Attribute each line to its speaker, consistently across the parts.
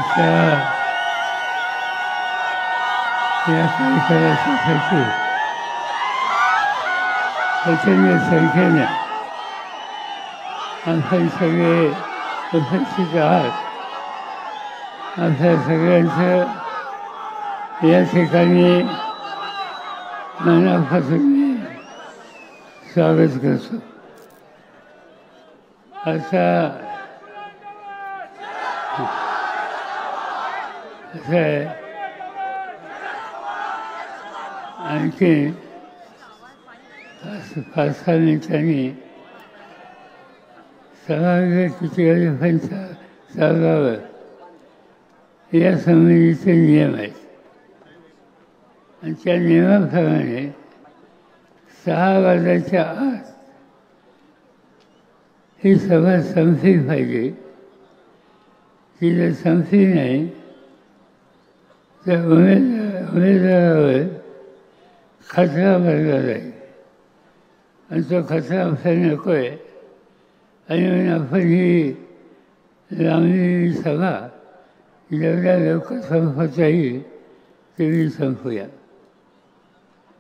Speaker 1: या कार्यक्रमासाठी प्रचंड संख्येने आपण सगळे उपस्थित आहात. आपल्या सगळ्यांचं या ठिकाणी मनापासून मी स्वागत करतो. आता असं आहे, आणखी 5-6 मिनिटांनी सभागृह किती वाजेपर्यंत चालवावं या संबंधीचे नियम आहेत आणि त्या नियमाप्रमाणे 6 वाजायच्या आत ही सभा संपली पाहिजे. ती जर संपली नाही तर उमेदवारावर खतरा भरला जाईल आणि तो खतरा आपल्याला नको आहे. आणि म्हणून आपण ही लांबलेली सभा जेवढ्या लवकर संपवता येईल तेवढी संपूया.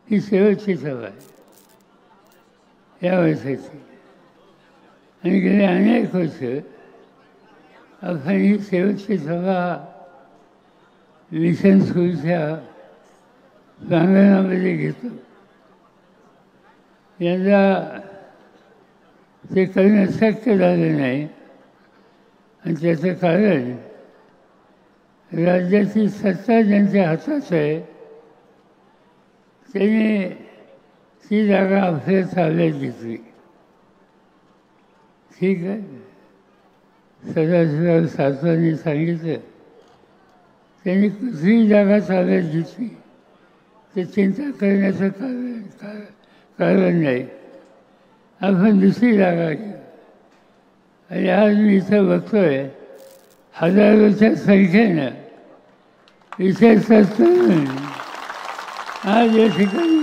Speaker 1: ही शेवटची सभा आहे या वर्षाची आणि गेले अनेक वर्ष आपण ही शेवटची सभा मिशन स्कूलच्या प्रांगणामध्ये घेतो. यंदा ते करणं शक्य झालं नाही आणि त्याचं कारण राज्याची सत्ता ज्यांच्या हातात आहे त्यांनी ती जागा आपल्या ताब्यात घेतली. ठीक आहे, सदाशिवराव सातवांनी सांगितलं त्यांनी कुठलीही जागा ताब्यात घेतली ते चिंता करण्याचं कारण नाही. आपण दुसरी जागा घेऊ. आणि आज मी इथं बघतोय हजारोच्या संख्येनं विशेषतः तरुण आज या ठिकाणी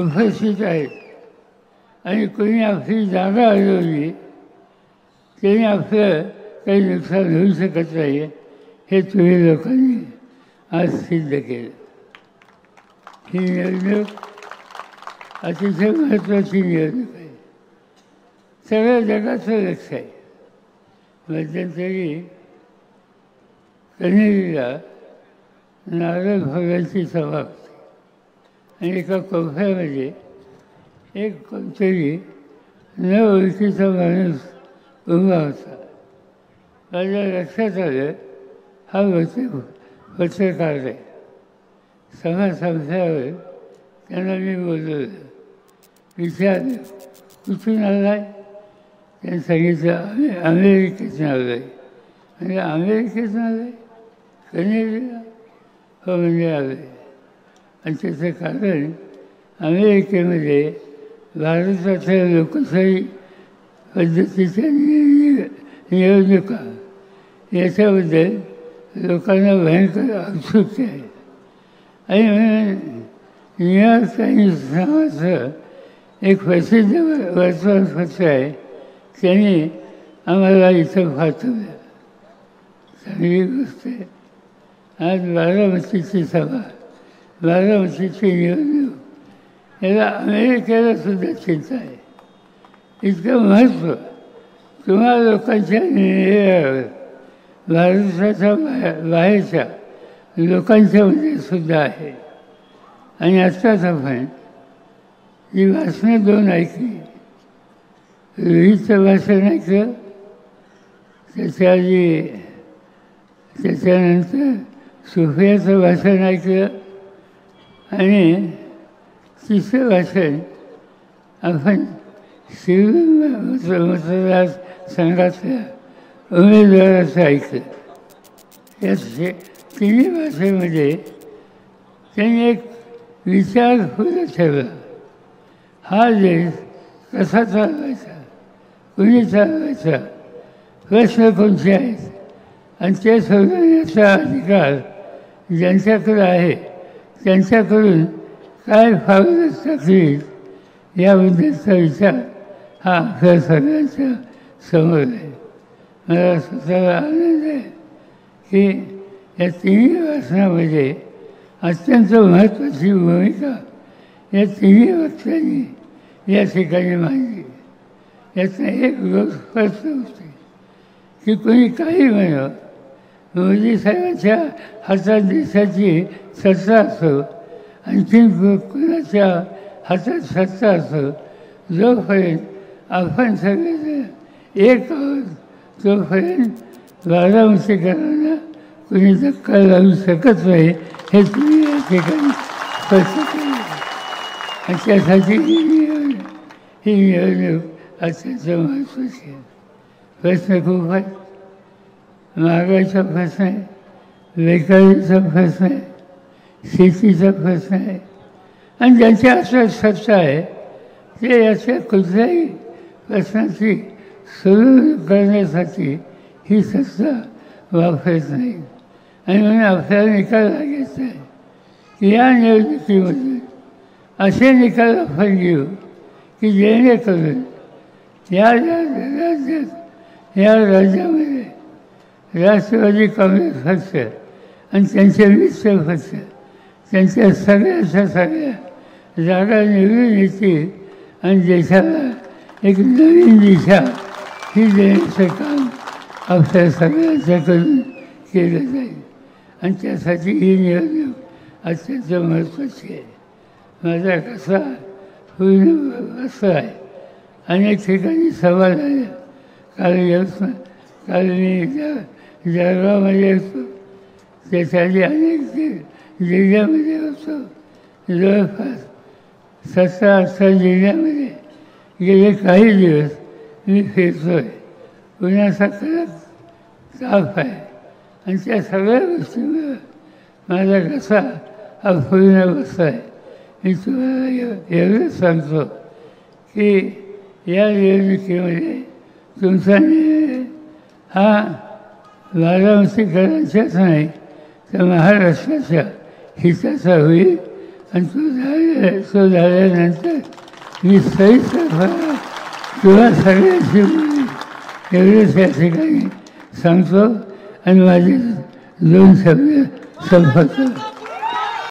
Speaker 1: उपस्थित आहेत आणि कोणी आपली जागा हरवली त्याने आपलं काही नुकसान होऊ शकत नाही हे तुम्ही लोकांनी आज सिद्ध केलं. ही निवडणूक अतिशय महत्त्वाची निवडणूक आहे. सगळ्या जगाचं लक्ष आहे. मध्यंतरी कन्हेरीला नारद भगवानची सभा होती आणि एका कोपऱ्यामध्ये एक कोणतरी न ओळखीचा माणूस उभा होता. माझ्या लक्षात आलं हा पत्रकार आहे. सभा संपल्यावर त्यांना मी बोलवलं, विचारलं कुठून आला आहे. त्यांनी सांगितलं अमेरिकेतून आलं आहे. म्हणजे अमेरिकेतून आलं आहे कन्हेरीला? हो म्हणजे आलं आहे. आणि त्याचं कारण अमेरिकेमध्ये भारताच्या लोकशाही पद्धतीच्या निवडणुका याच्याबद्दल लोकांना भयंकर उत्सुकता आहे. आणि म्हणून न्यूयॉर्क टाइम्स नावाचं एक प्रसिद्ध वर्तमानपत्र आहे त्यांनी आम्हाला इथं पाठवलं. चांगली गोष्ट आहे. आज बारामतीची सभा, बारामतीची निवडणूक याला अमेरिकेला सुद्धा चिंता आहे. इतकं महत्त्व तुम्हा लोकांच्या निर्णयावर भारताच्या बाहेरच्या लोकांच्यामध्ये सुद्धा आहे. आणि आत्ताच आपण ही भाषणं 2 ऐकली. रोहितचं भाषण ऐकलं, त्याच्यानंतर सुफियाचं भाषण ऐकलं आणि तिसरं भाषण आपण शिरूर मतदारसंघातल्या उमेदवाराचं ऐकलं. या तिन्ही भाषेमध्ये त्यांनी एक विचार पुढे ठेवला. हा देश कसा चालवायचा, कुणी चालवायचा, प्रश्न कोणते आहेत आणि ते सोडवण्याचा अधिकार ज्यांच्याकडे आहे त्यांच्याकडून काय फावलं टाकली याबद्दलचा विचार हा आपल्या सगळ्यांच्या समोर आहे. मला स्वतःला आनंद आहे की या तिन्ही वासनामध्ये अत्यंत महत्त्वाची भूमिका या तिन्ही वक्त्यांनी या ठिकाणी मांडली. याचा एक गोष्ट स्पष्ट होते की कोणी काही म्हणावं, मोदी साहेबांच्या हातात देशाची सत्ता असो, आणखीन कोणाच्या हातात सत्ता असो, जोपर्यंत आपण सगळे एक आहोत तोपर्यंत बारामतीकरांना कोणी धक्का लावू शकत नाही. हे तुम्ही या ठिकाणी स्पष्ट केलं. आणि त्यासाठी ही निवडणूक अत्यंत महत्त्वाची आहे. प्रश्न खूप आहे. महागाईचा प्रश्न आहे, बेकारीचा प्रश्न आहे, शेतीचा प्रश्न आहे. आणि ज्यांच्या असं सत्ता आहे ते याच्या कुठल्याही प्रश्नाची सोडवणूक करण्यासाठी ही सत्ता वापरत नाही. आणि म्हणून आपल्याला निकाल लागायचा आहे की या निवडणुकीमध्ये असे निकाल आपण घेऊ की जेणेकरून या राज्यामध्ये राष्ट्रवादी काँग्रेस पक्ष आणि त्यांचे मित्र पक्ष त्यांच्या सगळ्या जागा निवडून येतील आणि देशाला एक नवीन दिशा ही देण्याचं काम आपल्या सगळ्यांच्याकडून केलं जाईल. आणि त्यासाठी ही निवडणूक अत्यंत महत्त्वाची आहे. माझा कसा पूर्ण बसला आहे. अनेक ठिकाणी सभा झाल्या. काल मी जळगावमध्ये होतो, त्यासाठी अनेक जिल्ह्यामध्ये होतो. जवळपास 17-18 जिल्ह्यामध्ये गेले काही दिवस मी फिरतो आहे. पुण्याचा कडक ताप आहे आणि त्या सगळ्या गोष्टीमुळे माझा घसा हा पूर्ण बसला आहे. मी तुम्हाला एवढं सांगतो की या निवडणुकीमध्ये तुमचा निर्णय हा बारामतीकरांचाच नाही तर महाराष्ट्राच्या हिताचा होईल. आणि तो झाल्यानंतर मी सहीसरपणा किंवा सगळ्यांची बोली एवढेच या ठिकाणी सांगतो आणि माझे 2 शब्द संपवतो.